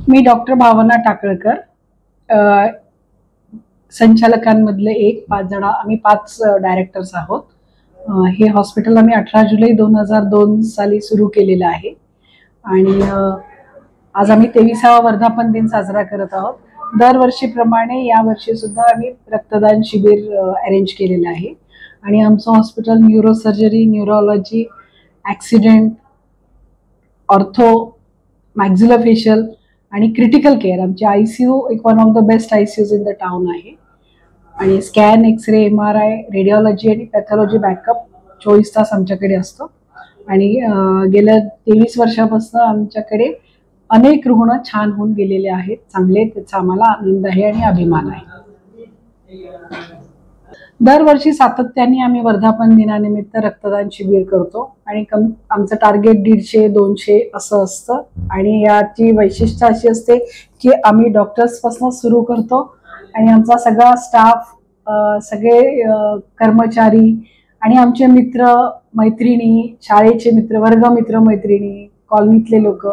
मी doctor भावना टाकळकर, संचालकांमधले एक, 5 जण आम्ही, 5 डायरेक्टर्स आहोत. हे हॉस्पिटल आम्ही 18 जुलै 2002 साली सुरू केलेलं आहे आणि आज आम्ही 23वा वर्धापन दिन साजरा करत आहोत. दरवर्षीप्रमाणे यावर्षी सुद्धा आम्ही रक्तदान शिबिर अरेंज केलेलं आहे आणि आमचं hospital neurosurgery, neurology, accident, ortho, maxillofacial आणि क्रिटिकल केअर, आमची ICU एक वन ऑफ द बेस्ट ICUज इन द टाउन आहे आणि स्कॅन, एक्सरे, MRI, रेडिओलॉजी आणि पॅथॉलॉजी बॅकअप 24 तास आमच्याकडे असतो आणि गेल्या 23 वर्षापासून आमच्याकडे अनेक रुग्ण छान होऊन गेलेले आहेत, चांगले. त्याचा आम्हाला आनंद आहे आणि अभिमान आहे. दरवर्षी सातत्याने आम्ही वर्धापन दिनानिमित्त रक्तदान शिबिर करतो आणि आमचं टार्गेट 150-200 असं असतं आणि याची वैशिष्ट्य अशी असते की आम्ही डॉक्टर्सपासून सुरू करतो आणि आमचा सगळा स्टाफ, सगळे कर्मचारी आणि आमचे मित्र मैत्रिणी, शाळेचे मित्र, वर्गमित्र मैत्रिणी, कॉलनीतले लोक,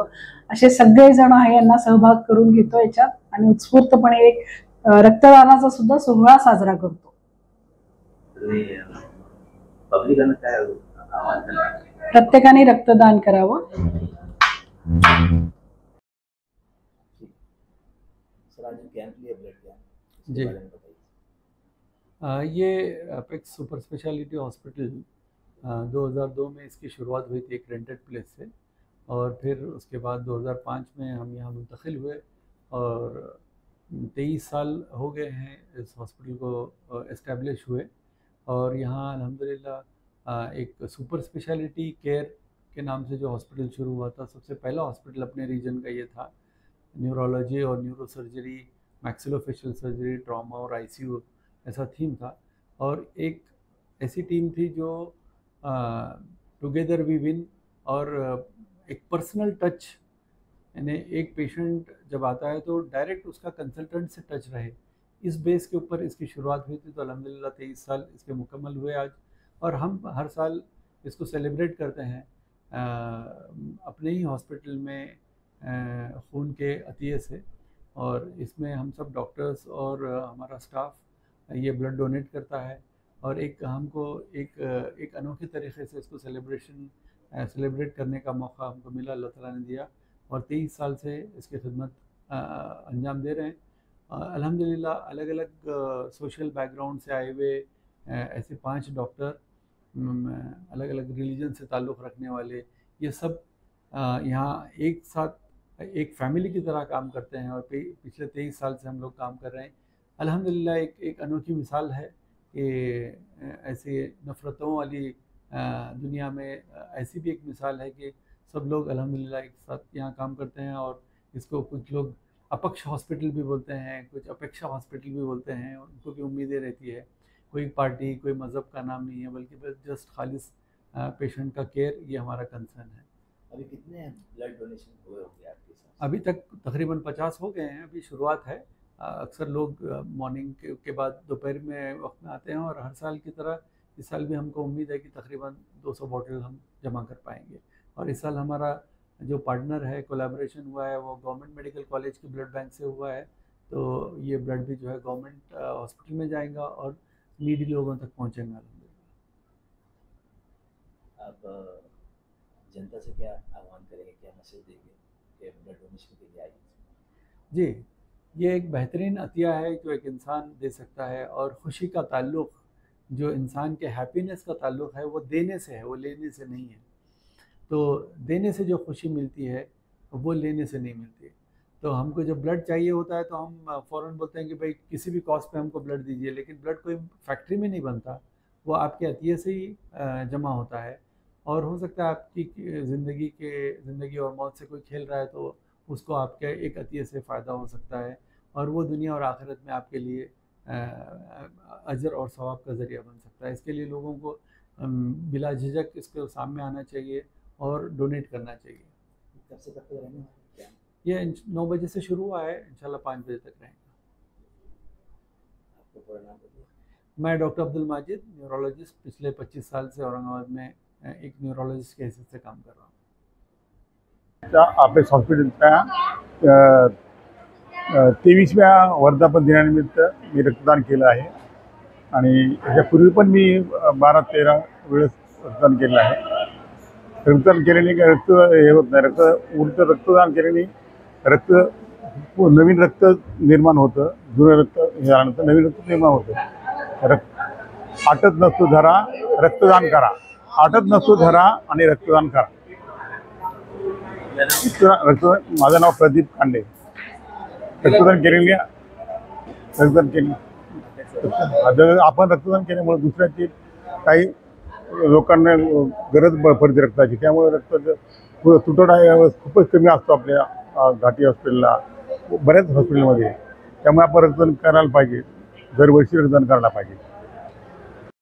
असे सगळेजण आहे यांना सहभाग करून घेतो याच्यात आणि उत्स्फूर्तपणे एक रक्तदानाचा सुद्धा सोहळा साजरा करतो. प्रत्येकाने रक्तदान करावं. जी, ये अपेक्स सुपर स्पेशलिटी हॉस्पिटल 2002 में इसकी शुरुआत हुई थी एक रेंटेड प्लेस से और फिर उसके बाद 2005 में हम यहाँ मुंतकिल हुए और 23 साल हो गए हैं इस हॉस्पिटल को इस्टेब्लिश हुए और यहाँ अल्हम्दुलिल्लाह एक सुपर स्पेशलिटी केयर के नाम से जो हॉस्पिटल शुरू हुआ था, सबसे पहला हॉस्पिटल अपने रीजन का ये था. न्यूरोलॉजी और neuro surgery, maxillofacial surgery, trauma और ICU ऐसा थीम था और एक ऐसी टीम थी जो टुगेदर वी विन और एक पर्सनल टच, यानी एक पेशेंट जब आता है तो डायरेक्ट उसका कंसल्टेंट से टच रहे, इस बेस के ऊपर इसकी शुरुआत हुई थी. तो अल्हम्दुलिल्लाह 23 साल इसके मुकम्मल हुए आज और हम हर साल इसको सेलिब्रेट करते हैं अपने ही हॉस्पिटल में खून के अतिये से. और इसमें हम सब डॉक्टर्स और हमारा स्टाफ ये ब्लड डोनेट करता है और एक हमको एक अनोखे तरीके से इसको सेलिब्रेट करने का मौका हमको मिला, अल्लाह ताला ने दिया और 23 साल से इसकी खिदमत अंजाम दे रहे हैं. अल्हम्दुलिल्लाह अलग अलग सोशल बैकग्राउंड से आए हुए ऐसे 5 डॉक्टर, अलग अलग रिलीजन से ताल्लुक़ रखने वाले, ये सब यहाँ एक साथ एक फैमिली की तरह काम करते हैं और पिछले 23 साल से हम लोग काम कर रहे हैं. अल्हम्दुलिल्लाह एक अनोखी मिसाल है कि ऐसे नफ़रतों वाली दुनिया में ऐसी भी एक मिसाल है कि सब लोग अल्हम्दुलिल्लाह एक साथ यहाँ काम करते हैं और इसको कुछ लोग अपक्ष हॉस्पिटल भी बोलते हैं, कुछ अपेक्षा हॉस्पिटल भी बोलते हैं. उनको भी उम्मीदें रहती है, कोई पार्टी, कोई मज़हब का नाम नहीं है, बल्कि बस जस्ट खालिस पेशेंट का केयर, ये हमारा कंसर्न है. अभी कितने ब्लड डोनेशन हुए होंगे आपके साथ? अभी तक तकरीबन 50 हो गए हैं, अभी शुरुआत है. अक्सर लोग मॉर्निंग के बाद दोपहर में वक्त में आते हैं और हर साल की तरह इस साल भी हमको उम्मीद है कि तकरीबन 200 बॉटल हम जमा कर पाएंगे. और इस साल हमारा जो पार्टनर है, कोलैबोरेशन हुआ है, वो गवर्नमेंट मेडिकल कॉलेज के ब्लड बैंक से हुआ है. तो ये ब्लड भी जो है गवर्नमेंट हॉस्पिटल में जाएगा और नीडी लोगों तक पहुँचेंगे. अब जनता से क्या आह्वान करेंगे, क्या मैसेज देंगे कि ब्लड डोनेशन के लिए आइए? जी, ये एक बेहतरीन अतिया है जो एक इंसान दे सकता है और ख़ुशी का ताल्लुक़, जो इंसान के हैप्पीनेस का ताल्लुक़ है, वो देने से है, वो लेने से नहीं है. तो देने से जो खुशी मिलती है वो लेने से नहीं मिलती. तो हमको जब ब्लड चाहिए होता है तो हम फ़ौरन बोलते हैं कि भाई किसी भी कॉस्ट पे हमको ब्लड दीजिए, लेकिन ब्लड कोई फैक्ट्री में नहीं बनता, वो आपके अतिये से ही जमा होता है. और हो सकता है आपकी ज़िंदगी और मौत से कोई खेल रहा है तो उसको आपके एक अतिये से फ़ायदा हो सकता है और वो दुनिया और आखिरत में आपके लिए अजर और सवाब का ज़रिया बन सकता है. इसके लिए लोगों को बिला झिझक इसके सामने आना चाहिए और डोनेट करना चाहिए. कब से कब तक रहेंगे? ये 9 बजे से शुरू हुआ है, इंशाल्लाह 5 बजे तक रहेगा. आपको पूरा नाम बताइए. मैं डॉक्टर अब्दुल माजिद, न्यूरोलॉजिस्ट, पिछले 25 साल से औरंगाबाद में एक न्यूरोलॉजिस्ट के हैसियत से काम कर रहा हूँ. आपल्या हॉस्पिटलच्या 23व्या वर्धापन दिनानिमित्त मी रक्तदान केलं आहे आणि याच्यापूर्वी पण मी 12-13 वेळेस रक्तदान केलं आहे. रक्तदान केल्याने रक्त हे होत नाही, रक्तदान केल्याने नवीन रक्त निर्माण होतं, जुनं रक्त हे झाल्यानंतर नवीन रक्त निर्माण होतं. आटत नसतो धरा, रक्तदान करा. आटत नसतो धरा आणि रक्तदान करा. माझं नाव प्रदीप कांडे. रक्तदान केले आपण रक्तदान केल्यामुळे दुसऱ्याची काही लोकांना गरज पडते रक्ताची, त्यामुळे रक्ताचा तुटवडा खूपच कमी असतो आपल्या घाटी हॉस्पिटलला, बऱ्याच हॉस्पिटलमध्ये. त्यामुळे आपण रक्तदान करायला पाहिजे, दरवर्षी रक्तदान करायला पाहिजे.